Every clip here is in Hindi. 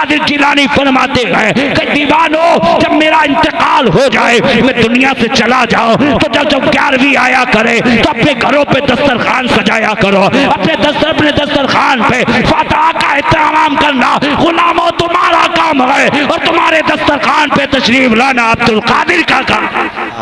कादिर जिलानी फरमाते हैं कि दीवानो जब मेरा इंतकाल हो जाए, मैं दुनिया से चला जाऊं, तो जब 11वीं आया करे तो अपने घरों पे दस्तरखान सजाया करो, अपने दस्तरखान पे फातिहा का एहतराम करना गुलामों तुम्हारा काम है और तुम्हारे दस्तरखान पे तशरीफ लाना अब्दुल कादिर का काम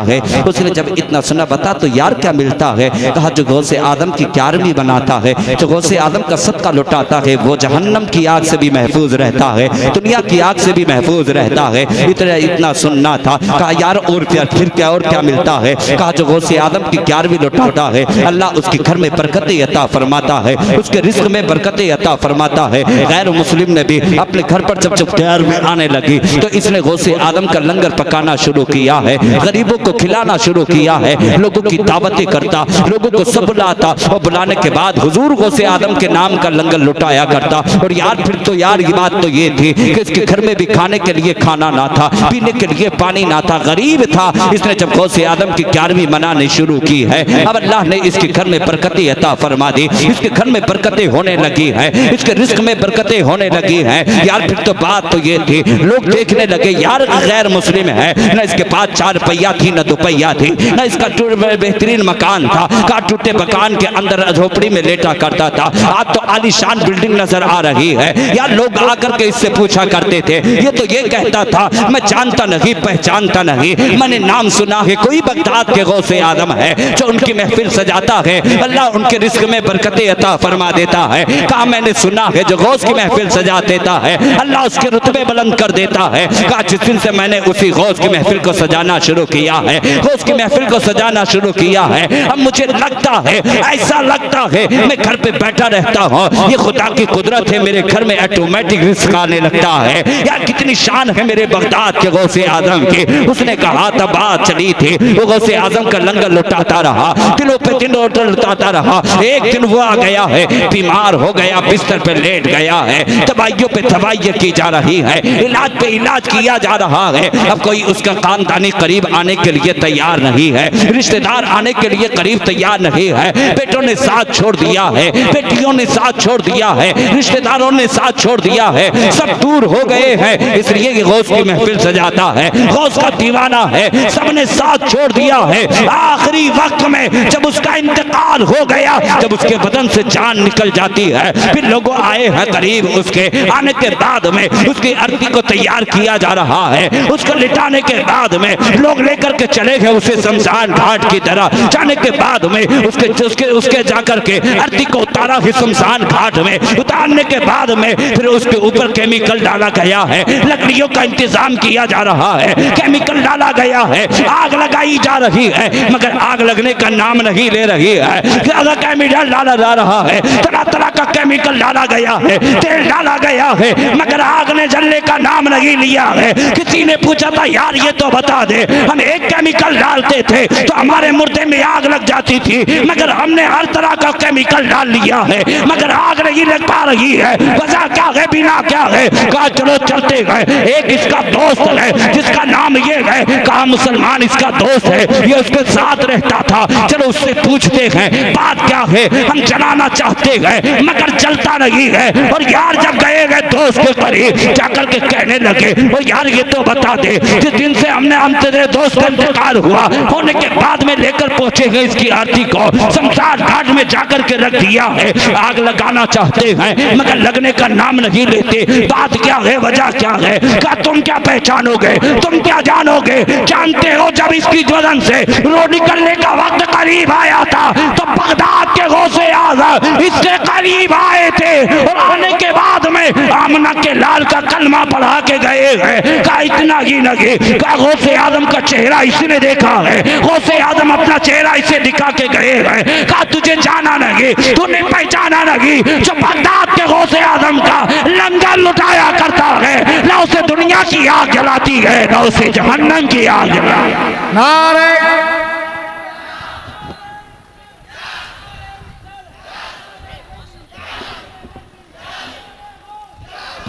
है। उसने जब इतना सुना बता तो यार क्या मिलता है, कहा जो गौसे आदम की 11वीं बनाता है, जो गौसे आदम का सदका लुटाता है, वो जहन्नम की आग से भी महफूज रहता है, दुनिया की आग से भी महफूज रहता है। इतना सुनना था। कहा यार और फिर क्या और क्या मिलता है, कहा जो गौसे आदम की 11वीं लुटाता है, अल्लाह उसके घर में बरकतें अता फरमाता है, उसके रिस्क में बरकतें अता फरमाता है। गैर मुस्लिम ने भी अपने घर पर जब 11वीं आने लगी तो इसने गौसे आदम का लंगर पकाना शुरू किया है, गरीबों को खिलाना शुरू किया है, लोगों की दावतें करता, लोगों को सब बुलाता और बुलाने के बाद हुजूर गौसे आदम के नाम का लंगर लुटाया करता। और यार फिर तो यार ये बात तो ये थी कि इसके घर में भी खाने के लिए खाना ना था, पीने के लिए पानी ना था, गरीब था। इसने जब गौसे आदम की 11वीं मनानी शुरू की है, अब अल्लाह ने इसके घर में बरकतें अता फरमा दी, इसके घर में बरकतें होने लगी है, इसके रिस्क में बरकतें होने लगी हैं। यार फिर तो बात तो ये थी, लोग देखने लगे यार गैर मुस्लिम है, ना इसके पास 4 पहिया थी ना 2 पहिया थी, ना इसका बेहतरीन मकान था, का टूटे मकान के अंदर झोपड़ी में लेटा करता था, आज तो आलीशान बिल्डिंग नजर आ रही है। यार लोग आकर के इससे पूछा करते थे, ये तो ये कहता था मैं जानता नहीं पहचानता नहीं, मैंने नाम सुना है कोई बगदाद के गौसे आदम है जो उनकी महफिल सजाता है, अल्लाह उनके रिस्क में बरकतें अता फरमा देता है। कहा मैंने सुना है जो गौस की महफिल सजा देता है अल्लाह उसके रुतबे बुलंद कर देता है। कहा जिस दिन से मैंने उसी गौस की महफिल को सजाना शुरू किया है, गौस की महफिल को सजाना शुरू किया है, अब मुझे लगता है, ऐसा लगता है मैं घर पे बैठा रहता हूँ, ये खुदा की कुदरत है, मेरे घर में ऑटोमेटिक रिस्क आने लगता है। यार कितनी शान है मेरे बगदाद के गौसे आजम की। उसने कहा तब बात चली थी, वो गौसे आजम का लंगर लुटाता रहा, दिनों पे दिन लुटाता रहा। एक दिन वो आ गया है, बीमार हो गया, बिस्तर पे लेट गया है, दवाइयों पे दवाइयाँ की जा रही है, इलाज पे इलाज किया जा रहा है। अब कोई उसका खानदानी करीब आने के लिए तैयार नहीं है, रिश्तेदार आने के लिए करीब तैयार नहीं है, बेटों ने साथ छोड़ दिया है, बेटियों ने साथ छोड़ दिया है, रिश्तेदारों ने साथ छोड़ दिया है, सब दूर हो गए हैं। इसलिए ये गौस की महफिल सजाता है, गौस का दीवाना है, सबने साथ छोड़ दिया है। आखिरी वक्त में जब उसका इंतकाल हो गया, जब उसके बदन से जान निकल जाती है, फिर लोग आए हैं करीब, उसके आने के बाद में उसकी अर्थी को तैयार किया जा रहा है, उसको लिटाने के बाद में लोग लेकर के चले गए उसे शमशान घाट की तरह। जाने के बाद में उसके जाकर के अर्थी को उतारा है शमशान घाट में, उतारने के बाद में फिर उसके ऊपर केमिकल डाला गया है, लकड़ियों का इंतजाम किया जा रहा है, केमिकल डाला गया है, आग लगाई जा रही है, मगर आग लगने का नाम नहीं ले रही है। अगर केमिकल डाला जा रहा है, तरह तरह का केमिकल डाला गया है, तेल डाला गया है, मगर आग ने जलने का नाम नहीं लिया है। किसी ने पूछा था यार ये तो बता दे, हम एक केमिकल डालते थे तो हमारे मुर्दे में आग लग जाती थी, मगर हमने हर तरह का केमिकल डाल लिया है, मगर आग नहीं लग पा रही है, वजह क्या है, बिना क्या है। कहा चलो चलते गए, एक इसका दोस्त है जिसका नाम ये है, कहा मुसलमान इसका दोस्त है, ये उसके साथ रहता था, चलो उससे पूछते हैं बात क्या है, हम जलाना चाहते हैं मगर जलता नहीं है। और यार जब गए दोस्त के करीब जाकर के कहने लगे और यार ये तो बता दे, जिस दिन से हम तेरे दोस्त का इंतकाल हुआ होने के बाद में लेकर पहुंचे गए इसकी आरती को शमशान घाट में जाकर के रख दिया है, आग लगाना चाहते हैं मगर लगने का नाम नहीं लेते, बात क्या है, वजह क्या है। क्या तुम क्या पहचानोगे, तुम क्या जानोगे, जानते हो जब इसकी बदन से रो निकलने का वक्त करीब आया था तो बगदाद के गौसे आज़म इसके करीब आए थे और आने के बाद में आमना के लाल का कलमा पढ़ा के गए हैं। का इतना ही नहीं, का गौसे आजम का चेहरा इसने देखा है, गौसे आजम अपना चेहरा इसे दिखा के गए हैं। का तुझे जाना नहीं, तूने पहचाना नहीं, जो बगदाद के गौसे आजम का लंगर लुटाया करता है, ना उसे दुनिया की आग जलाती है ना उसे जहन्नम की आग जलाती। नारे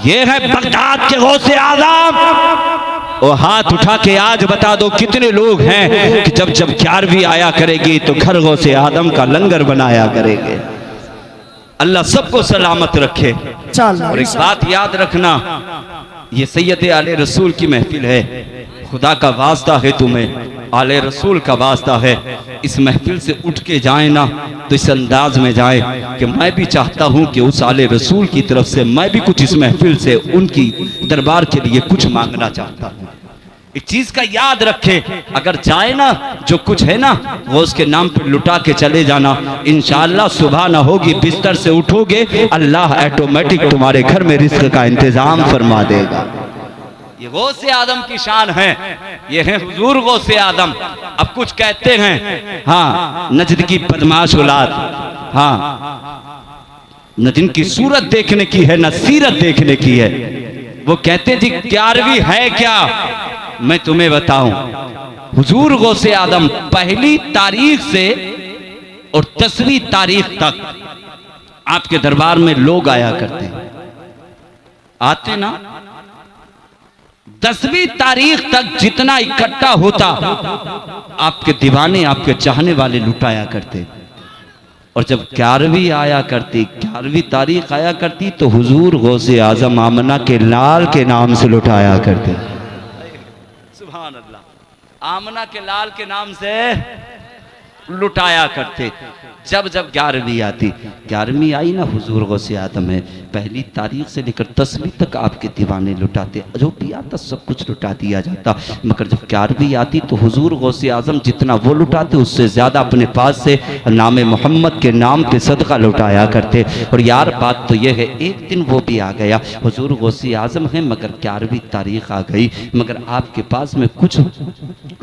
ये है बगदाद के गौसे आजम। और हाथ उठा के आज बता दो कितने लोग हैं कि जब 11वीं आया करेगी तो घर गौसे आदम का लंगर बनाया करेंगे। अल्लाह सबको सलामत रखे। और एक बात याद रखना, ये सैयद आले रसूल की महफिल है, खुदा का वास्ता है तुम्हें, आले रसूल का वास्ता है। इस महफिल से उठ के जाए ना तो इस अंदाज में जाए कि मैं भी चाहता हूँ कि उस आले रसूल की तरफ से मैं भी कुछ इस महफिल से उनकी दरबार के लिए कुछ मांगना चाहता हूँ। इस चीज का याद रखे, अगर जाए ना जो कुछ है ना वो उसके नाम पे लुटा के चले जाना, इंशाअल्लाह सुबह ना होगी बिस्तर से उठोगे अल्लाह ऑटोमेटिक तुम्हारे घर में रिस्क का इंतजाम फरमा देगा। ये गौसे आदम की शान है, ये है हुजूर गौसे आदम। अब कुछ कहते हैं हाँ नजद की बदमाश औलाद, हाँ न जिनकी सूरत देखने की है न सीरत देखने की है, वो कहते जी 11वीं है क्या? मैं तुम्हें बताऊं, हुजूर गौसे आदम पहली तारीख से और 10वीं तारीख तक आपके दरबार में लोग आया करते, आते ना। 10वीं तारीख तक जितना इकट्ठा होता आपके दीवाने आपके चाहने वाले लुटाया करते। और जब 11वीं आया करती, 11वीं तारीख आया करती तो हुजूर गौसे आजम आमना के लाल के नाम से लुटाया करते। सुभान अल्लाह, आमना के लाल के नाम से लुटाया करते। जब 11वीं आती, 11वीं आई ना हुजूर गौसे आदम है, पहली तारीख से लेकर 10वीं तक आपके दीवाने लुटाते, जो भी आता सब कुछ लुटा दिया जाता। मगर जब 11वीं आती तो हुजूर गौसे आजम जितना वो लुटाते उससे ज़्यादा अपने पास से नाम मोहम्मद के नाम पे सदका लुटाया करते। और यार बात तो ये है, एक दिन वो भी आ गया, हुजूर गौसे आजम है मगर 11वीं तारीख आ गई, मगर आपके पास में कुछ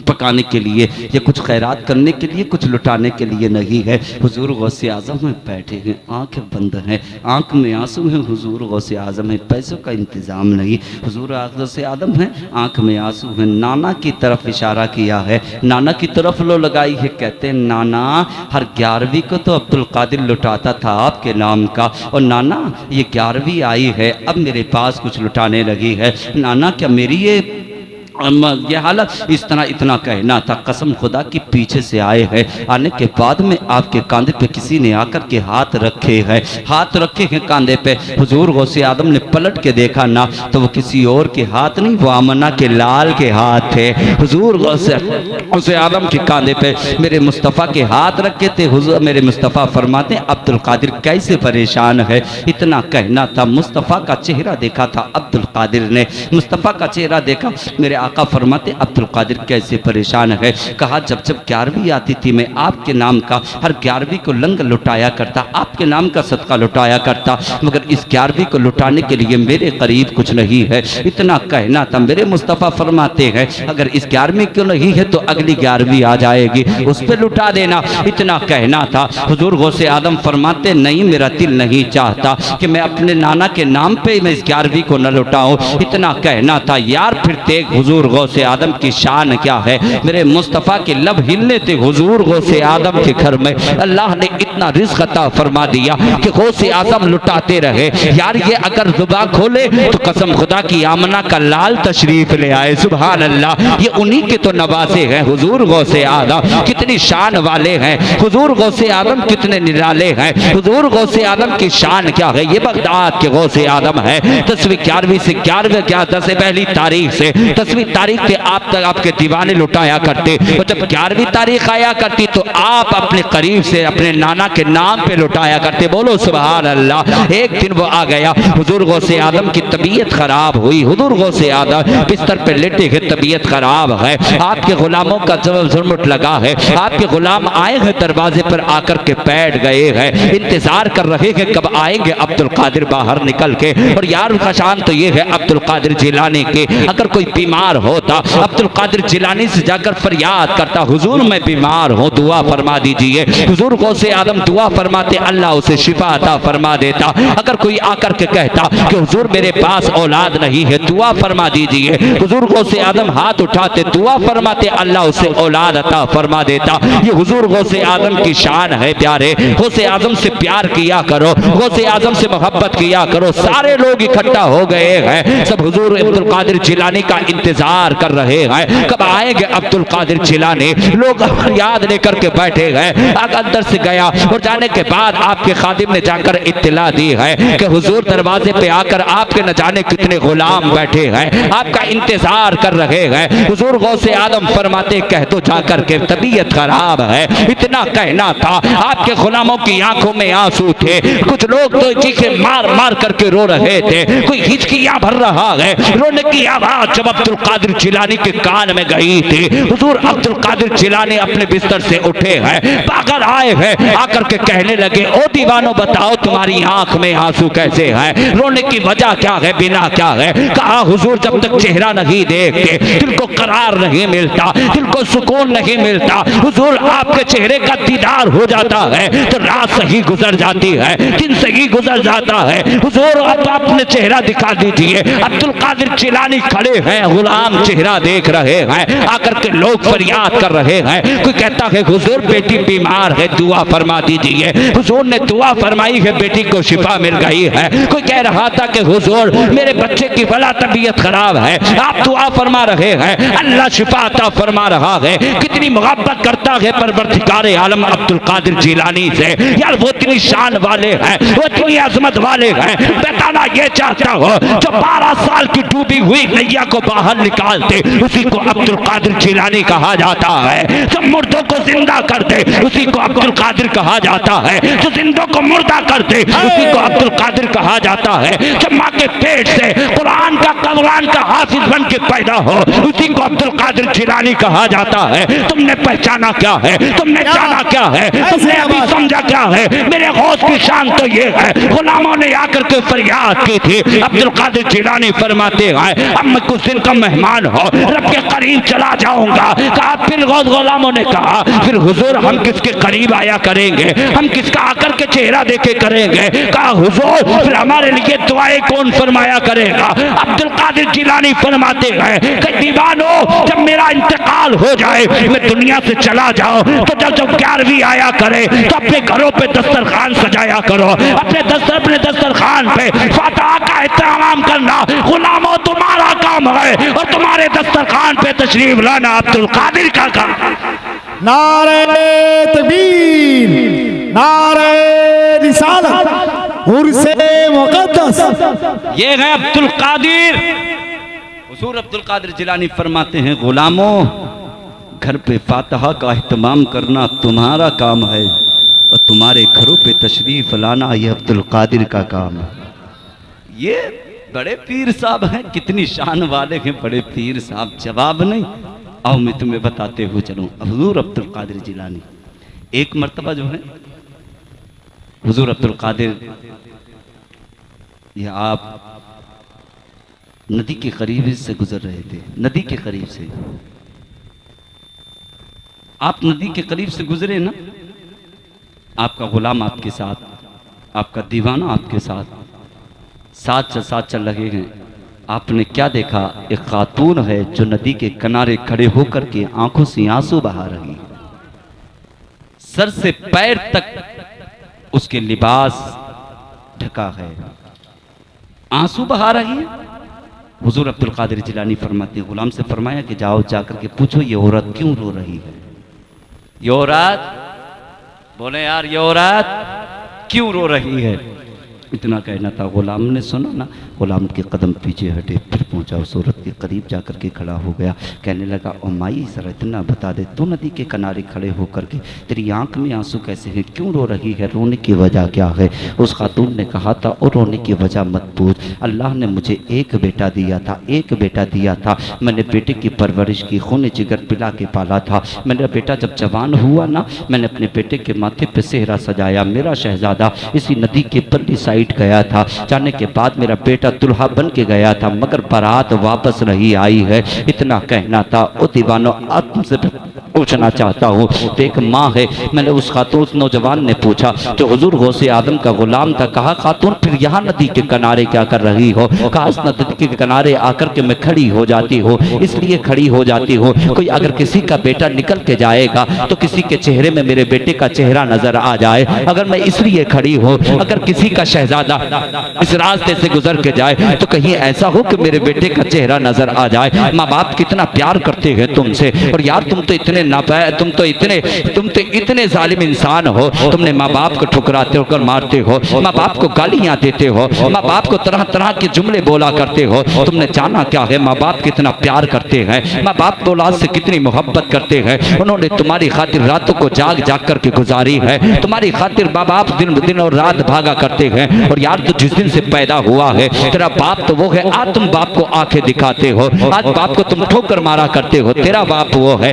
पकाने के लिए या कुछ खैरात करने के लिए, कुछ लुटाने के लिए नहीं है। हुजूर गौसे आजम में बैठे हैं, आंखें बंद हैं, आंख में आंसू हैं, हुजूर गौसे आजम है, पैसों का इंतजाम नहीं, हुजूर गौसे आजम है, आंख में आंसू हैं। नाना की तरफ इशारा किया है, नाना की तरफ लो लगाई है, कहते हैं नाना हर 11वीं को तो अब्दुल कादिर लुटाता था आपके नाम का, और नाना ये 11वीं आई है अब मेरे पास कुछ लुटाने लगी है, नाना क्या मेरी ये हालत? इस तरह इतना कहना था। कसम खुदा की पीछे से आए हैं, आने के बाद में आपके कांधे पे किसी ने आकर के हाथ रखे हैं, हाथ रखे हैं कांधे पे। हुजूर गौसे आदम ने पलट के देखा ना तो वो किसी और के हाथ नहीं, वो आमना के लाल के हाथ थे। हुजूर गौसे आदम के कांधे पे मेरे मुस्तफ़ा के हाथ रखे थे। हुजूर मेरे मुस्तफ़ा फरमाते अब्दुल कादिर कैसे परेशान है, इतना कहना था। मुस्तफ़ा का चेहरा देखा था अब्दुल कादिर ने, मुस्तफ़ा का चेहरा देखा, मेरे आका फरमाते अब्दुल कादिर कैसे परेशान है। कहा जब 11वीं आती थी मैं आपके नाम का हर 11वीं को लंगर लुटाया करता, आपके नाम का सदका लुटाया करता, मगर इस 11वीं को लुटाने के लिए मेरे करीब कुछ नहीं है, इतना कहना था। मेरे मुस्तफ़ा फरमाते हैं अगर इस 11वीं को नहीं है तो अगली 11वीं आ जाएगी, उस पर लुटा देना, इतना कहना था। हुजूर गौसे आदम फरमाते नहीं, मेरा दिल नहीं चाहता कि मैं अपने नाना के नाम पे मैं इस 11वीं को न लुटाऊं, इतना कहना था। यार फिर देख हुजूर गौसे आदम की शान क्या है, मेरे मुस्तफ़ा के लब हिलने थे। हुजूर गौसे आदम के घर में अल्लाह ने इतना रिज़्क़ अता फरमा दिया कि गौसे आदम लुटाते रहे। यार ये अगर जुबान खोले तो कसम खुदा की आमना का लाल तशरीफ ले आए, सुभान अल्लाह। ये उन्हीं के तो नवासे हैं हुजूर गौसे आदम, कितनी शान वाले हैं हुजूर गौसे आदम, कितने निराले हैं हुजूर गौसे आदम की शान क्या है। ये बगदाद के गौसे आदम है। 10वीं 11वीं से 11वीं क्या 10 पहली तारीख से 10वीं तारीख पे आप तक आपके दीवाने लुटाया करते, तो जब 11वीं तारीख आया करती तो आप अपने करीब से अपने नाना के नाम पे लुटाया करते। बोलो सुभान अल्लाह। एक दिन वो आ गया, हुजूर गौसे आदम की तबीयत खराब हुई, हुजूर गौसे आदम बिस्तर पे लेटे हैं, तबीयत खराब है, आपके गुलामों का झुरमुट लगा है, आपके गुलाम आए हैं दरवाजे पर आकर के बैठ गए हैं, इंतजार कर रहे हैं कब आएंगे अब्दुल कादिर बाहर निकल के। और यार का शान तो ये है अब्दुल कादिर जिलानी के, अगर कोई बीमार होता अब्दुल कादिर जिलानी से जाकर फरियाद करता हुजूर मैं बीमार हूँ दुआ फरमा दीजिए, हुजूर गौसे आदम दुआ फरमाते, अल्लाह उसे शिफा अता फरमा देता। अगर कोई आकर के कहता कि हुजूर मेरे पास औलाद नहीं है दुआ फरमा दीजिए, हुजूर गौसे आदम हाथ उठाते दुआ फरमाते, अल्लाह उसे औलाद अता फरमा देता। ये हुजूर गौसे आदम की शान है प्यारे। गौसे आदम से प्यार किया करो, गौसे आदम से मोहब्बत किया करो। सारे लोग इकट्ठा हो गए हैं, सब हुजूर अब्दुल कादिर जिलानी का इंतजार इंतजार कर रहे हैं कब आएंगे अब्दुल कादिर जिलानी। लोग याद लेकर के बैठे हैं। अंदर से गया और जाने के बाद आपके खादिम ने जाकर इत्तला दी है कि हुजूर दरवाजे पे आकर आपके न जाने कितने गुलाम बैठे हैं, आपका इंतजार कर रहे हैं। हुजूर गौसे आदम फरमाते कह तो जाकर के तबीयत खराब है। इतना कहना था। आपके गुलामों की आंखों में आंसू थे। कुछ लोग तो चीखे मार मार करके रो रहे थे। कोई हिचकियां भर रहा है। रोने की आवाज जब अब्दुल कादिर जिलानी के कान में गई थी, हुजूर अब्दुल कादिर जिलानी अपने बिस्तर से उठे हैं, पागल आए हैं, आकर के कहने लगे ओ दीवानो बताओ तुम्हारी आंख में आंसू कैसे हैं, रोने की वजह क्या है, बिना क्या है। कहा हुजूर जब तक चेहरा नहीं देखते दिल को करार नहीं मिलता, दिल को सुकून नहीं मिलता। हुजूर आपके चेहरे का दीदार हो जाता है तो रात सही गुजर जाती है, दिन सही गुजर जाता है। हुजूर अब अपने चेहरा दिखा दीजिए। अब्दुल कादिर जिलानी खड़े हैं, गुलाम चेहरा देख रहे हैं। आकर के लोग फरियाद कर रहे हैं। कोई कहता है हुजूर बेटी बीमार है, दुआ फरमा दीजिए। हुजूर ने दुआ फरमाई है, बेटी को शिफा मिल गई है। कोई कह रहा था कि हुजूर मेरे बच्चे की बड़ा तबीयत खराब है, आप दुआ फरमा रहे हैं, अल्लाह शिफा अता फरमा रहा है। कितनी मोहब्बत करता है परवरदिगार आलम अब्दुल कादिर जिलानी से। यार वो इतनी शान वाले हैं, वो इतनी अजमत वाले हैं। बताना ये चाहता हो जो 12 साल की डूबी हुई नैया को बाहर निकालते उसी को अब्दुल कादिर जिलानी कहा जाता है। जो मुर्दों को जिंदा कर दे उसी को अब्दुल कादिर कहा जाता है। जो जिंदों को मुर्दा कर दे उसी को अब्दुल कादिर कहा जाता है। जब माँ के पेट से कुरान का हाफिज बन के पैदा हो उसी को अब्दुल कादिर जिलानी कहा जाता है। तुमने पहचाना क्या है, तुमने जाना क्या है, तुमने अभी समझा क्या है। मेरे गौस की शान तो ये है, गुलामों ने आकर के फरियाद की थी। अब्दुल कादिर जिलानी फरमाते हैं अब मैं कुछ दिन का मेहमान हो रब के करीब चला जाऊंगा। कहा फिर गुलामों ने कहा फिर हुजूर हम किसके करीब आया करेंगे, हम किसका आकर के चेहरा देखे करेंगे। कहा हुजूर फिर हमारे लिए दुआएं कौन फरमाया करेगा। अब्दुल कादिर जिलानी फरमाते हैं कि दीवानो जब मेरा इंतकाल हो जाए, मैं दुनिया से चला जाऊं तो जब 11वीं आया करे तो अपने घरों पे दस्तरखान सजाया करो। अपने दस्तरखान पे फातिहा का एहतराम करना गुलामों तुम्हारा काम है और तुम्हारे दस्तरखान पे तशरीफ लाना अब्दुल कादिर का काम। नारे तकबीर, नारे रिसालत, उर्से मुक़द्दस। ये है अब्दुल कादिर। हुजूर अब्दुल कादिर जिलानी फरमाते हैं गुलामों घर पे फातिहा का एहतमाम करना तुम्हारा काम है और तुम्हारे घरों पे तशरीफ लाना ये अब्दुल कादिर का काम है। ये बड़े पीर साहब हैं, कितनी शान वाले हैं बड़े पीर साहब, जवाब नहीं। आओ मैं तुम्हें बताते हुए चलूं। हुजूर अब्दुल कादिर जिलानी एक मर्तबा जो है हुजूर अब्दुल कादिर ये आप नदी के करीब से गुजर रहे थे। नदी के करीब से आप नदी के करीब से गुजरे ना, आपका गुलाम आपके साथ, आपका दीवाना आपके साथ साथ चल रहे हैं। आपने क्या देखा, एक खातून है जो नदी के किनारे खड़े होकर के आंखों से आंसू बहा रही है। सर से पैर तक उसके लिबास ढका है, आंसू बहा रही है। हुजूर अब्दुल कादिर जिलानी फरमाते हैं गुलाम से फरमाया कि जाओ जाकर के पूछो ये औरत क्यों रो रही है। ये औरत बोले यार ये औरत क्यों रो रही है। इतना कहना था। गुलाम ने सुना ना, गुलाम के कदम पीछे हटे, फिर पहुंचा उस औरत के करीब जाकर के खड़ा हो गया। कहने लगा ओ माई सर इतना बता दे, तू नदी के किनारे खड़े होकर के तेरी आंख में आंसू कैसे हैं, क्यों रो रही है, रोने की वजह क्या है। उस खातून ने कहा था और रोने की वजह मत पूछ, अल्लाह ने मुझे एक बेटा दिया था, एक बेटा दिया था। मैंने बेटे की परवरिश की, खून जिगर पिला के पाला था। मेरा बेटा जब जवान हुआ ना, मैंने अपने बेटे के माथे पे सेहरा सजाया। मेरा शहजादा इसी नदी के परली साइड गया था। जाने के बाद मेरा बेटा दुल्हा बन के गया था, मगर बारात वापस नहीं आई है। इतना कहना था। ओ दीवानो आप तुमसे पूछना चाहता हूँ। तो एक माँ है, मैंने उस खातून नौजवान ने पूछा जो हुजूर गौसे आदम का गुलाम था, कहा खातून फिर यहाँ नदी के किनारे क्या कर रही हो? कहा इस नदी के किनारे आकर के मैं खड़ी हो जाती हूँ, इसलिए खड़ी हो जाती हूँ कोई अगर किसी का बेटा निकल के जाएगा तो किसी के चेहरे में मेरे बेटे का चेहरा नजर आ जाए, अगर मैं इसलिए खड़ी हूँ अगर किसी का शहजादा इस रास्ते से गुजर के जाए तो कहीं ऐसा हो कि मेरे बेटे का चेहरा नजर आ जाए। माँ बाप कितना प्यार करते हैं तुमसे, और यार तुम तो इतने नापाय, तुम तो इतने जालिम इंसान हो, तुमने माँ बाप को ठुकराते होकर मारते हो, माँ बाप को गालियाँ देते हो, माँ बाप को तरह तरह के जुमले बोला करते हो। तुमने जाना क्या है माँ बाप कितना प्यार करते हैं, माँ बाप औलाद से कितनी मोहब्बत करते हैं। उन्होंने तुम्हारी खातिर रातों को जाग जाग करके गुजारी है, तुम्हारी खातिर माँ बाप दिन और रात भागा करते हैं। और यार तो जिस दिन से पैदा हुआ है तेरा बाप तो वो है, आज तुम बाप को आंखें दिखाते हो, आज बाप को तुम ठोकर मारा करते हो। तेरा बाप वो है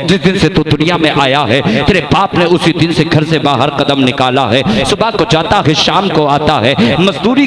जिस दिन से तू दुनिया में आया है, तेरे बाप ने उसी दिन से घर से बाहर कदम निकाला है। सुबह को जाता है, शाम को आता है, मजदूरी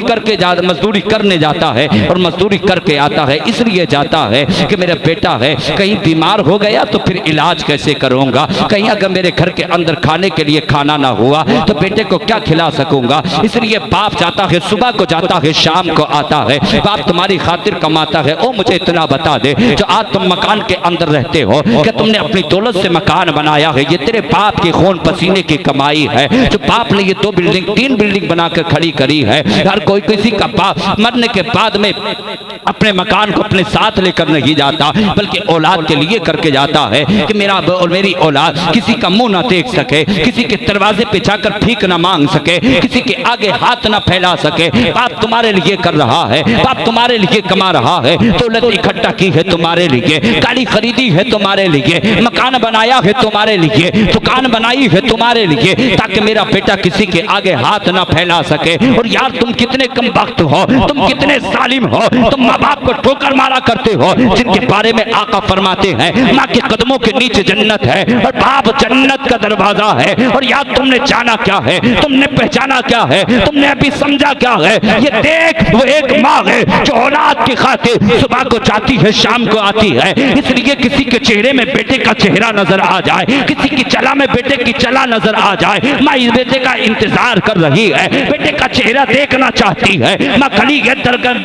करने जाता है और मजदूरी करके आता है। इसलिए जाता है कि मेरा बेटा है कहीं बीमार हो गया तो फिर इलाज कैसे करूंगा, कहीं अगर मेरे घर के अंदर खाने के लिए खाना ना हुआ तो बेटे को क्या खिला सकूंगा। इसलिए बाप जाता है, सुबह को जाता है, शाम को आता है। बाप तुम्हारी खातिर कमाता है। ओ मुझे इतना बता दे, जो आज तुम मकान के अंदर रहते हो, क्या तुमने अपनी दौलत से मकान बनाया है? ये तेरे बाप के खून पसीने की कमाई है। जो बाप ने ये 2 बिल्डिंग 3 बिल्डिंग बनाकर खड़ी करी है। हर कोई किसी का बाप मरने के बाद में अपने मकान को अपने साथ लेकर नहीं जाता, बल्कि औलाद के लिए करके जाता है कि मेरा और मेरी औलाद किसी का मुंह ना देख सके, किसी के दरवाजे पे जाकर भीख ना मांग सके, किसी के आगे हाथ ना फैला सके। बाप तुम्हारे लिए कर रहा है, बाप तुम्हारे लिए कमा रहा है, दौलत इकट्ठा की है तुम्हारे लिए, गाड़ी खरीदी है तुम्हारे लिए, मकान बनाया है तुम्हारे लिए, दुकान बनाई है तुम्हारे लिए, ताकि मेरा बेटा किसी के आगे हाथ ना फैला सके। और यार तुम कितने कम वक्त हो, तुम कितने जालिम हो, तुम माँ बाप को ठोकर मारा करते हो, जिनके बारे में आका फरमाते हैं माँ के कदमों के नीचे जन्नत है और बाप जन्नत का दरवाजा है। और यार तुमने जाना क्या है, तुमने पहचाना क्या है, तुमने अभी समझा क्या है? ये देख वो एक माँ है जो औलाद की खातिर सुबह को जाती है, शाम को आती है, इसलिए किसी के चेहरे में बेटे का चेहरा नजर आ जाए, किसी की चला में बेटे की चला नजर आ जाए। माँ इस बेटे का इंतजार कर रही है, बेटे का चेहरा देखना चाहती है। माँ खड़ी है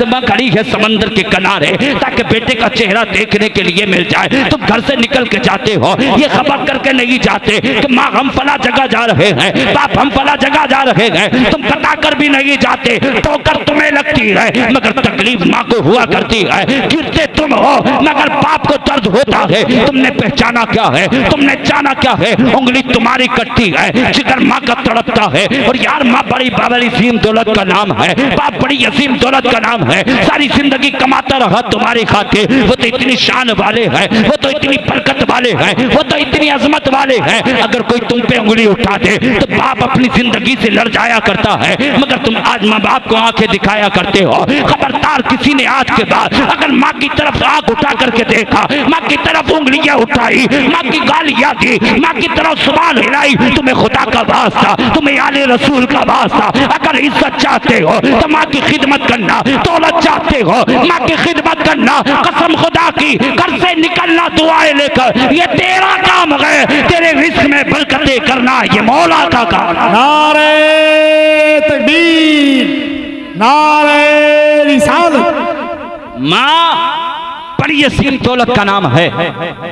माँ खड़ी है समंदर के किनारे, ताकि बेटे का चेहरा देखने के लिए मिल जाए। तुम घर से निकल के जाते हो, ये खबर करके नहीं जाते कि माँ हम फला जगह जा रहे हैं, बाप हम फला जगह जा रहे हैं, तुम बता कर भी नहीं जाते, ठोकर तुम्हें लगती है मगर तकलीफ माँ को हुआ करती है। गिरते तुम हो मगर बाप को दर्द होता है। तुमने पहचाना क्या है, तुमने जाना क्या है? उंगली तुम्हारी कटती है, जिगर माँ का तड़पता है। और यार माँ बड़ी अजीम दौलत का नाम है, बाप बड़ी अजीम दौलत का नाम है। सारी जिंदगी कमाता रहा तुम्हारी खातिर, वो तो इतनी शान वाले हैं, वो तो इतनी बरकत वाले हैं, वो तो इतनी अजमत वाले हैं। अगर कोई तुम पे उंगली उठा दे तो बाप अपनी जिंदगी से लड़ जाया करता है, मगर तुम आज माँ बाप को आंखें दिखाया करते हो। खबरदार किसी ने आज के बाद अगर माँ की तरफ आंख उठा करके देखा, माँ की तरफ उंगलियां उठाई, माँ की गालियां दी, माँ की तरफ सुबान हिलाई, तुम्हें खुदा का वास्ता, तुम्हें आले रसूल का वास्ता, अगर इज्जत चाहते हो तो माँ की खिदमत करना, दौलत चाहते हो माँ की खिदमत करना, कसम खुदा की घर से निकलना दुआएं लेकर, ये तेरा काम है। तेरे रिस्क में बरकतें करना ये मौला का काम। नारे तकबीर, नारे रिसालत। माँ बड़ी असीम दौलत का नाम है,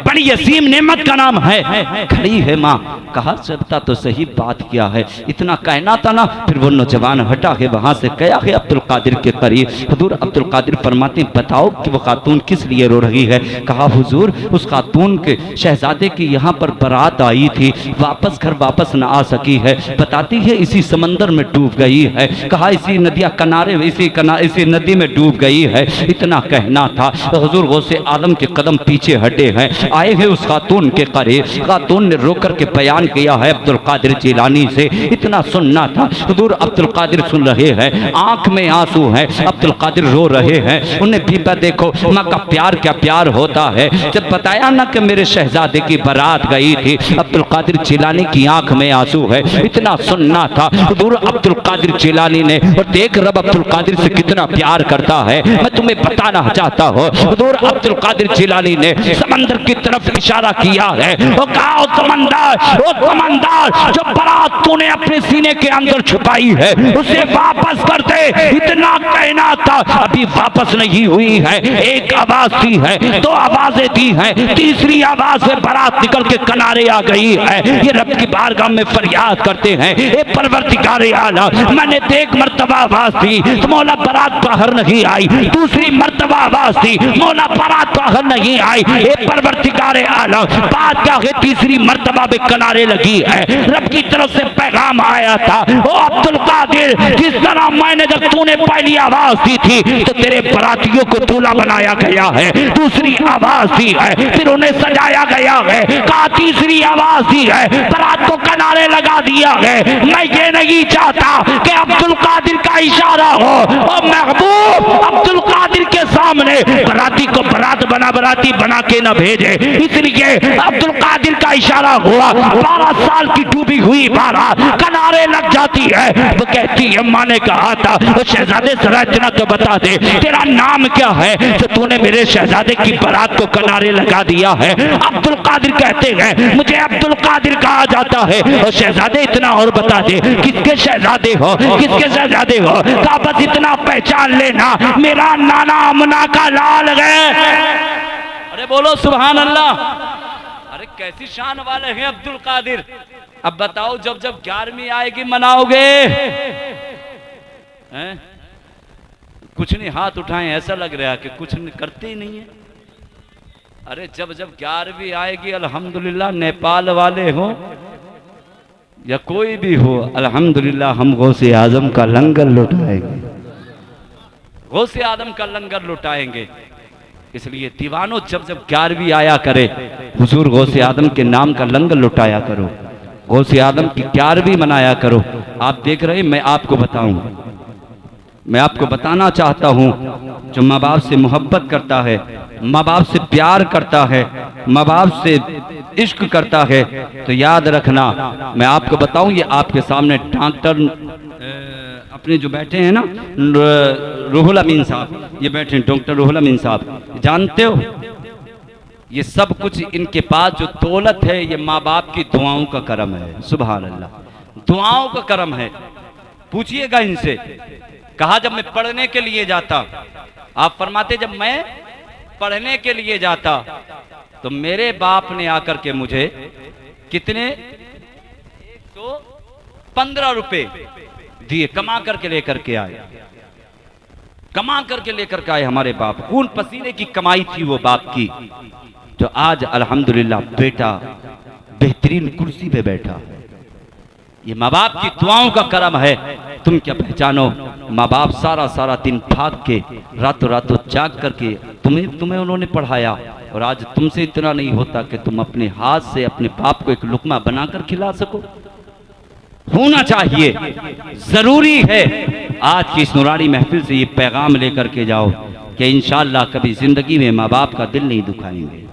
बड़ी असीम नेमत का नाम है। खड़ी है माँ, कहा चलता तो सही बात किया है, इतना कहना था ना। फिर वो नौजवान हटा है वहां से, गया है अब्दुल कादिर के करीब। हुजूर अब्दुल कादिर फरमाते बताओ कि वो खातून किस लिए रो रही है? कहा हुजूर उस खातून के शहजादे की यहाँ पर बारात आई थी, वापस घर वापस न आ सकी है, बताती है इसी समंदर में डूब गई है। कहा इसी नदिया किनारे इसी नदी में डूब गई है, इतना कहना था। तो हुजूर गौसे आदम के कदम पीछे हटे हैं, आए हैं उस खातून के करीब। खातून ने रोकर के बयान किया है अब्दुल कादिर जिलानी से, इतना सुनना था। हुजूर अब्दुल कादिर सुन रहे हैं, आंख में आंसू हैं, अब्दुल कादिर रो रहे हैं। उन्हें भी देखो माँ का प्यार क्या प्यार होता है। जब बताया ना कि मेरे शहजादे की बारात गई थी, अब्दुल कादिर जिलानी की आंख में आंसू है, इतना सुनना था। हुजूर अब्दुल कादिर जिलानी ने, और देख रब अब्दुल कादिर से कितना प्यार करता है, मैं तुम्हें बताना चाहता हूँ। हुजूर अब्दुल कादिर जिलानी ने समंदर की तरफ इशारा किया है। वो कहा ओ समंदर जो बारात तूने अपने सीने के अंदर छुपाई है उसे वापस कर दे। इतना कहना था, अभी वापस नहीं हुई है। एक आवाज दी है, दो आवाजें दी हैं, तीसरी आवाज से बारात निकल के किनारे आ गई है। ये रब की बारगाह में फरियाद करते हैं, ए परवरदिगारे आला, मैंने एक मर्तबा आवाज दी तो मौला बारात बाहर नहीं आई, दूसरी मर्तबा आवाज दी मौला बारात बाहर नहीं आई। ए परवरदिगारे आला, बात क्या है, तीसरी मर्तबा भी किनारे लगी है। रब की तरफ से पैगाम आया था, ओ अब्दुल कादिर, जिस तरह मैंने जब तूने पहली आवाज दी थी तो तेरे बरातियों को दूल्हा बनाया गया है, दूसरी आवाज दी है फिर उन्हें सजाया गया है, कहा तीसरी आवाज दी है बारात को किनारे लगा दिया है। मैं ये नहीं चाहता कि अब्दुल कादिर का इशारा हो और महबूब अब्दुल कादिर के सामने बराती को बराती बना के न भेजे, इसलिए अब्दुल कादिर का इशारा हुआ। 12 साल की डूबी हुई बारात किनारे लग जाती है। वो कहती है माँ ने कहा था शहजादे जरा इतना तो बता दे तेरा नाम क्या है, तो तूने मेरे शहजादे की बारात को किनारे लगा दिया है। अब्दुल कादिर कहते हैं मुझे अब्दुल कादिर कहा जाता है। और शहजादे इतना और बता दे किसके शहजादे हो, किसके शहजादे हो, कहा बस इतना पहचान लेना मेरा नाना अमना का लाल है। अरे बोलो सुभान अल्लाह। अरे कैसी शान वाले हैं अब्दुल कादिर। अब बताओ जब जब 11वीं आएगी मनाओगे? हैं? कुछ नहीं, हाथ उठाएं, ऐसा लग रहा है कि कुछ नहीं, करते ही नहीं है। अरे जब जब 11वीं आएगी अल्हम्दुलिल्लाह, नेपाल वाले हो या कोई भी हो, अल्हम्दुलिल्लाह हम गौसे आजम का लंगर लुटाएंगे, गौसे आजम का लंगर लुटाएंगे। इसलिए दीवानों जब जब 11वीं आया करे हुजूर गौसे आदम के नाम का लंगर लुटाया करो, गौसे आदम की 11वीं मनाया करो। आप देख रहे, मैं आपको बताऊं, मैं आपको बताना चाहता हूं, जो माँ बाप से मोहब्बत करता है, माँ बाप से प्यार करता है, माँ बाप से इश्क करता है, तो याद रखना मैं आपको बताऊं, ये आपके सामने डॉक्टर अपने जो बैठे हैं ना, रूहुल अमीन साहब, ये बैठे हैं डॉक्टर रूहुल अमीन साहब, जानते हो ये सब कुछ इनके पास जो दौलत है ये माँ बाप की दुआओं का करम है। सुभान अल्लाह, दुआओं का करम है। पूछिएगा इनसे। कहा जब मैं पढ़ने के लिए जाता, आप फरमाते जब मैं पढ़ने के लिए जाता तो मेरे बाप ने आकर के मुझे कितने 115 रुपए दिए, कमा करके लेकर के आए, कमा करके लेकर के आए हमारे बाप। खून पसीने की कमाई थी वो बाप की, जो आज अल्हम्दुलिल्लाह बेटा बेहतरीन कुर्सी पे बैठा। ये माँ बाप की दुआओं का करम है। तुम क्या पहचानो, माँ बाप सारा सारा दिन भाग के रातों रातों जाग करके तुम्हें उन्होंने पढ़ाया, और आज तुमसे इतना नहीं होता कि तुम अपने हाथ से अपने बाप को एक लुकमा बनाकर खिला सको। होना चाहिए, जरूरी है। आज की इस नूरानी महफिल से ये पैगाम लेकर के जाओ कि इंशाअल्लाह कभी जिंदगी में माँ बाप का दिल नहीं दुखाएंगे,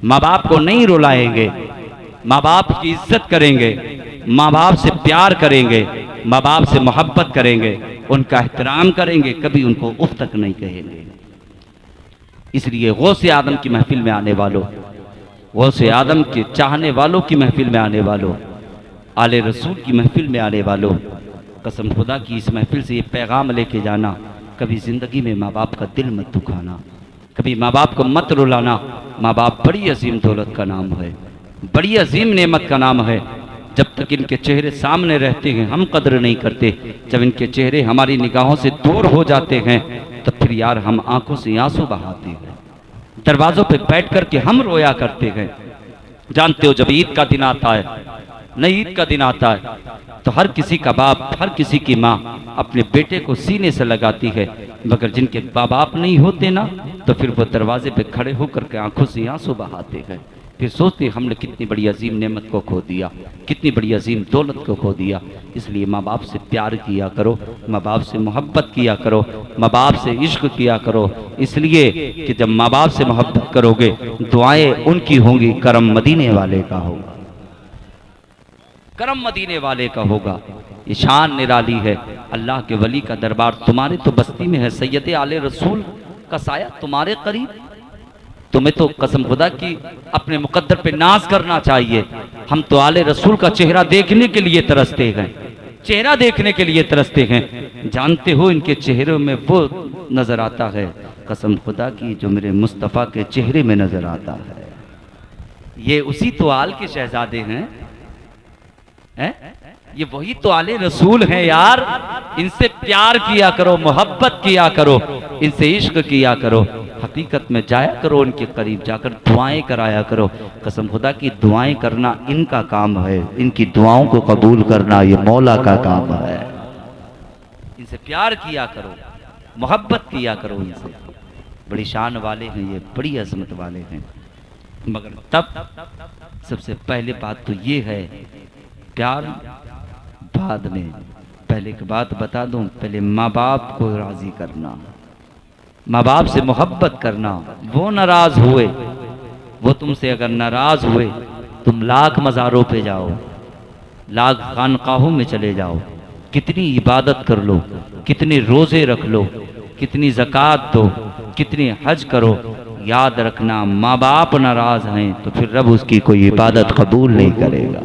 माँ बाप को नहीं रुलाएंगे, माँ बाप की इज्जत करेंगे, माँ बाप से प्यार करेंगे, माँ बाप से मोहब्बत करेंगे, उनका एहतराम करेंगे, कभी उनको उफ तक नहीं कहेंगे। इसलिए गौसे आदम की महफिल में आने वालों, गौसे आदम के चाहने वालों की महफिल में आने वालों, आले रसूल की महफिल में आने वालों, कसम खुदा की इस महफिल से ये पैगाम लेके जाना, कभी ज़िंदगी में माँ बाप का दिल मत दुखाना, कभी माँ बाप को मत रुलाना। माँ बाप बड़ी अजीम दौलत का नाम है, बड़ी अजीम नेमत का नाम है। जब तक इनके चेहरे सामने रहते हैं हम कदर नहीं करते, जब इनके चेहरे हमारी निगाहों से दूर हो जाते हैं तो फिर यार हम आंखों से आंसू बहाते हैं, दरवाज़ों पे बैठ कर के हम रोया करते हैं। जानते हो जब ईद का दिन आता है, नई ईद का दिन आता है, तो हर किसी का बाप, हर किसी की माँ अपने बेटे को सीने से लगाती है, मगर जिनके बाप नहीं होते ना, तो फिर वो दरवाजे पे खड़े होकर के आंखों से आंसू बहाते हैं। फिर सोचते हमने कितनी बड़ी अजीम नेमत को खो दिया, कितनी बड़ी अजीम दौलत को खो दिया। इसलिए माँ बाप से प्यार किया करो, माँ बाप से मोहब्बत किया करो, माँ बाप से इश्क किया करो। इसलिए कि जब माँ बाप से मोहब्बत करोगे दुआएं उनकी होंगी, करम मदीने वाले का होगा, करम मदीने वाले का होगा। ये शान निराली है। अल्लाह के वली का दरबार तुम्हारे तो बस्ती में है, सैयद आले रसूल का साया तुम्हारे करीब, तुम्हें तो कसम खुदा की अपने मुकद्दर पे नाज करना चाहिए। हम तो आले रसूल का चेहरा देखने के लिए तरसते हैं, चेहरा देखने के लिए तरसते हैं। जानते हो इनके चेहरों में वो नजर आता है कसम खुदा की जो मेरे मुस्तफ़ा के चेहरे में नजर आता है। ये उसी तो आल के शहजादे हैं, ये वही तो आले रसूल हैं यार। इनसे प्यार किया करो, मोहब्बत किया करो, इनसे इश्क किया करो, हकीकत में जाया करो इनके करीब, जाकर दुआएं कराया करो। कसम खुदा की दुआएं करना इनका काम है, इनकी दुआओं को कबूल करना ये मौला का काम है। इनसे प्यार किया करो, मोहब्बत किया करो इनसे। बड़ी शान वाले हैं ये, बड़ी अजमत वाले हैं। मगर तब सबसे पहले बात तो ये है, प्यार बाद में। पहले की बात बता दूं, पहले माँ बाप को राजी करना, माँ बाप से मोहब्बत करना। वो नाराज हुए, वो तुमसे अगर नाराज हुए, तुम लाख मज़ारों पे जाओ, लाख खानकाहों में चले जाओ, कितनी इबादत कर लो, कितने रोज़े रख लो, कितनी ज़कात दो, कितनी हज करो, याद रखना माँ बाप नाराज हैं तो फिर रब उसकी कोई इबादत कबूल नहीं करेगा।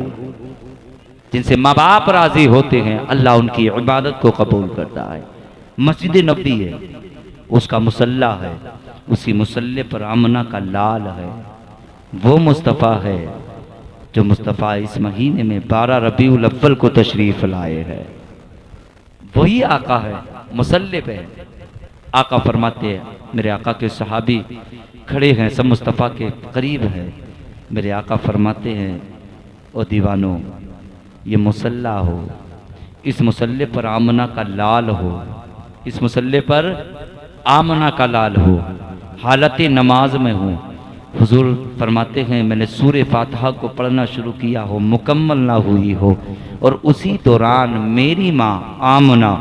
जिनसे माँ बाप राजी होते हैं अल्लाह उनकी इबादत को कबूल करता है। मस्जिद नबी है, उसका मुसल्ला है, उसी मुसल्ले पर आमना का लाल है। वो मुस्तफ़ा है जो मुस्तफ़ा इस महीने में 12 रबीउल अव्वल को तशरीफ़ लाए हैं। वही आका है, मुसल्ले पे है। आका फरमाते हैं, मेरे आका के सहाबी खड़े हैं, सब मुस्तफ़ा के करीब हैं। मेरे आका फरमाते हैं, ओ दीवानो ये मुसल्ला हो, इस मुसल्ले पर आमना का लाल हो, इस मुसल्ले पर आमना का लाल हो, हालत नमाज में हूँ। हुजूर फरमाते हैं मैंने सूरे फातिहा को पढ़ना शुरू किया हो, मुकम्मल ना हुई हो, और उसी दौरान मेरी माँ आमना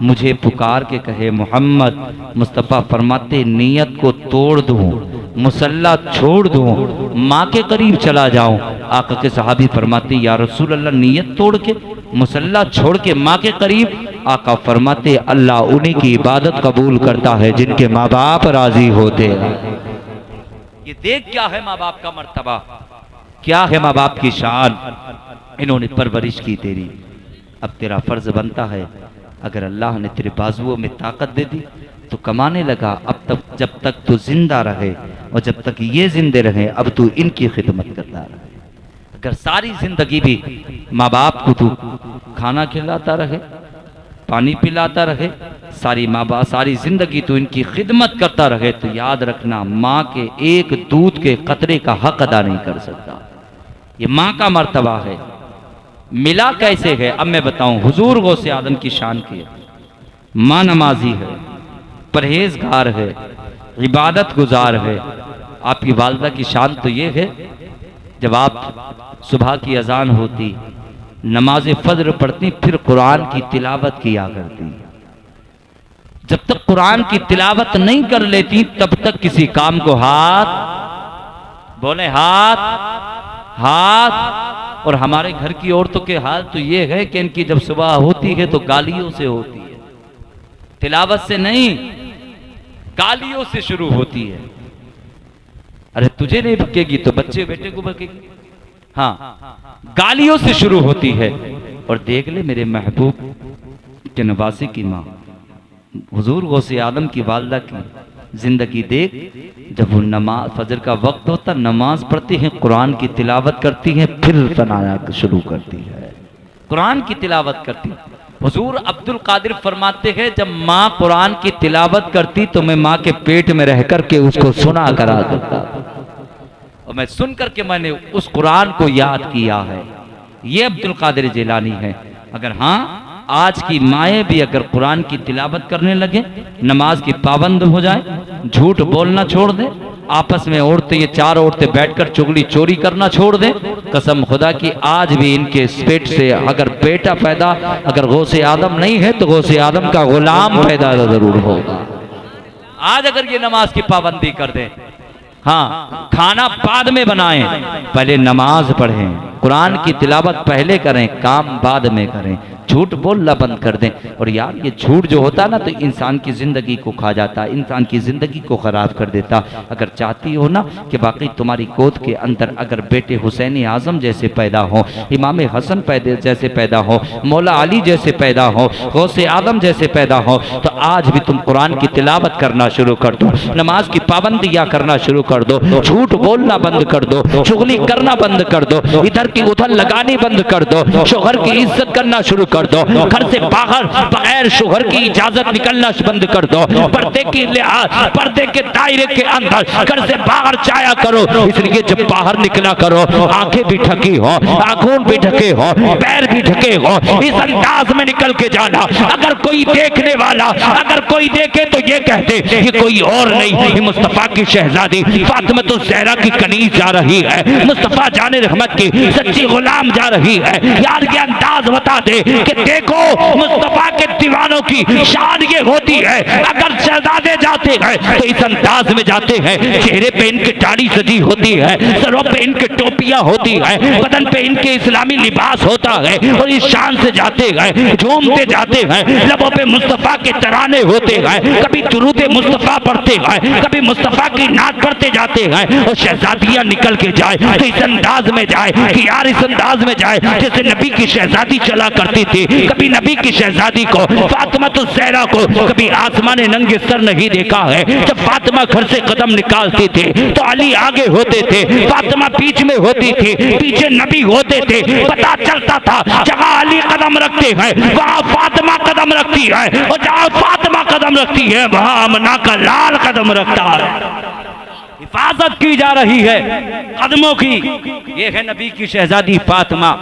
मुझे पुकार के कहे मोहम्मद। मुस्तफ़ा फरमाते नीयत को तोड़ दूँ, मुसल्ला छोड़ दूँ, माँ के करीब चला जाऊँ। आका के सहाबी फरमाते या रसूल अल्लाह नीयत तोड़ के, मुसल्ला छोड़ के माँ के करीब? आका फरमाते अल्लाह उन्हीं की इबादत कबूल करता है जिनके माँ बाप राजी होते हैं। ये देख क्या है माँ बाप का मर्तबा, क्या है माँ बाप की शान। इन्होंने परवरिश की तेरी, अब तेरा फर्ज बनता है, अगर अल्लाह ने तेरे बाजुओं में ताकत दे दी तो कमाने लगा। अब तक जब तक तू जिंदा रहे और जब तक ये जिंदे रहे अब तू इनकी खिदमत करता रहे। अगर सारी जिंदगी भी माँ बाप को तू खाना खिलाता रहे, पानी पिलाता रहे, सारी माँ बाप सारी जिंदगी तू इनकी खिदमत करता रहे, तो याद रखना माँ के एक दूध के कतरे का हक अदा नहीं कर सकता। ये माँ का मर्तबा है। मिला कैसे है अब मैं बताऊं। हुजूर गौसे आदम की शान की माँ नमाजी है, परहेजगार है, इबादत गुजार है। आपकी वालदा की शान तो ये है, जब आप सुबह की अजान होती, नमाज फज्र पढ़ती, फिर कुरान की तिलावत किया करती। जब तक कुरान की तिलावत नहीं कर लेती तब तक किसी काम को हाथ बोले हाथ। और हमारे घर की औरतों के हाल तो ये है कि इनकी जब सुबह होती है तो गालियों से होती है, तिलावत से नहीं, गालियों से शुरू होती है। अरे तुझे नहीं बकेगी तो बच्चे बेटे को बकेगी। हाँ, गालियों से शुरू होती है। और देख ले मेरे महबूब के नवासी की माँ हुजूर गौसे आदम की वालदा की जिंदगी देख। जब वो नमाज फजर का वक्त होता, नमाज पढ़ती हैं, कुरान की तिलावत करती हैं, फिर फनाया शुरू करती है, कुरान की तिलावत करती। हुजूर अब्दुल कादिर फरमाते हैं जब माँ कुरान की तिलावत करती तो मैं माँ के पेट में रह करके उसको सुना करा करता, और मैं सुन करके मैंने उस कुरान को याद किया है। ये अब्दुल कादिर जिलानी है। अगर हाँ आज की माएँ भी अगर कुरान की तिलावत करने लगे, नमाज की पाबंद हो जाए, झूठ बोलना छोड़ दे, आपस में औरतें ये चार औरतें बैठकर चुगली चोरी करना छोड़ दे, कसम खुदा की आज भी इनके पेट से अगर बेटा पैदा अगर गौसे आदम नहीं है तो गौसे आदम का गुलाम पैदा जरूर होगा। आज अगर ये नमाज की पाबंदी कर दे, हाँ खाना बाद में बनाएं, पहले नमाज पढ़ें, कुरान की तिलावत पहले करें, काम बाद में करें, झूठ बोलना बंद कर दें। और यार ये झूठ जो होता ना तो इंसान की ज़िंदगी को खा जाता, इंसान की ज़िंदगी को ख़राब कर देता। अगर चाहती हो ना कि बाकी तुम्हारी गोद के अंदर अगर बेटे हुसैन आज़म जैसे पैदा हो, इमाम हसन जैसे पैदा हो, मौला अली जैसे पैदा हो, गौसे आदम जैसे पैदा हो, तो आज भी तुम कुरान की तिलावत करना शुरू कर दो, नमाज की पाबंदियाँ करना शुरू कर दो, झूठ बोलना बंद कर दो, चुगली करना बंद कर दो, इधर की उधर लगानी बंद कर दो, शोहर की इज्जत करना शुरू कर दो, घर से बाहर बगैर शोहर की इजाजत निकलना बंद कर दो, पर्दे के दायरे के अंदर घर से बाहर जाया करो। इसलिए जब बाहर निकला करो आंखें भी ढकी हो, आंखों भी ढके हो, पैर भी ढके हो, इस अंदाज में निकल के जाना। अगर कोई देखने वाला अगर कोई देखे तो ये कहते ये कोई और नहीं, ये मुस्तफा की शहजादी फातिमा ज़हरा की कनीज जा रही है, मुस्तफा जाने रहमत की सच्ची गुलाम जा रही है। यार ये अंदाज बता दे कि देखो मुस्तफा के दीवानों की शान ये होती है, अगर शहजादे जाते हैं तो इस अंदाज में जाते हैं, चेहरे पे इनके दाढ़ी सजी होती है, सरों पे इनके टोपियां होती है, बदन पे इनके इस्लामी लिबास होता है, और इस शान से जाते हैं, झूमते जाते हैं, लबों पे मुस्तफा के तराने होते हैं, कभी दुरूद मुस्तफा पढ़ते हैं, कभी मुस्तफा की नात पढ़ते जाते हैं, और शहजादियां निकल के जाए तो इस अंदाज में जाए कि यार इस अंदाज में जाए जैसे नबी की शहजादी चला करती थी। कभी नबी की शहजादी को फातिमा ज़हरा को कभी आसमान नंगे सर नहीं देखा है। जब फातिमा घर से कदम निकालती थी तो अली आगे होते थे, फातिमा बीच में होती थी, पीछे नबी होते थे। पता चलता था जहां अली कदम रखते हैं वहां फातिमा कदम रखती है, और जहां फातिमा कदम रखती है वहां आमना का लाल कदम रखता है। हिफाजत की जा रही है कदमों की। ये है नबी की शहजादी फातिमा।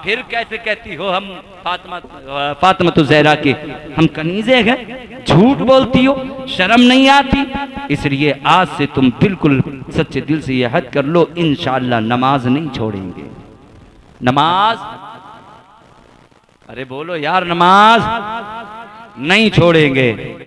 फिर कैसे कहती हो हम फातिमा ज़हरा के हम कनीज़े हैं, झूठ बोलती हो, शर्म नहीं आती। इसलिए आज से तुम बिल्कुल सच्चे दिल से यह हद कर लो, इंशाअल्लाह नमाज नहीं छोड़ेंगे। नमाज, अरे बोलो यार, नमाज नहीं छोड़ेंगे।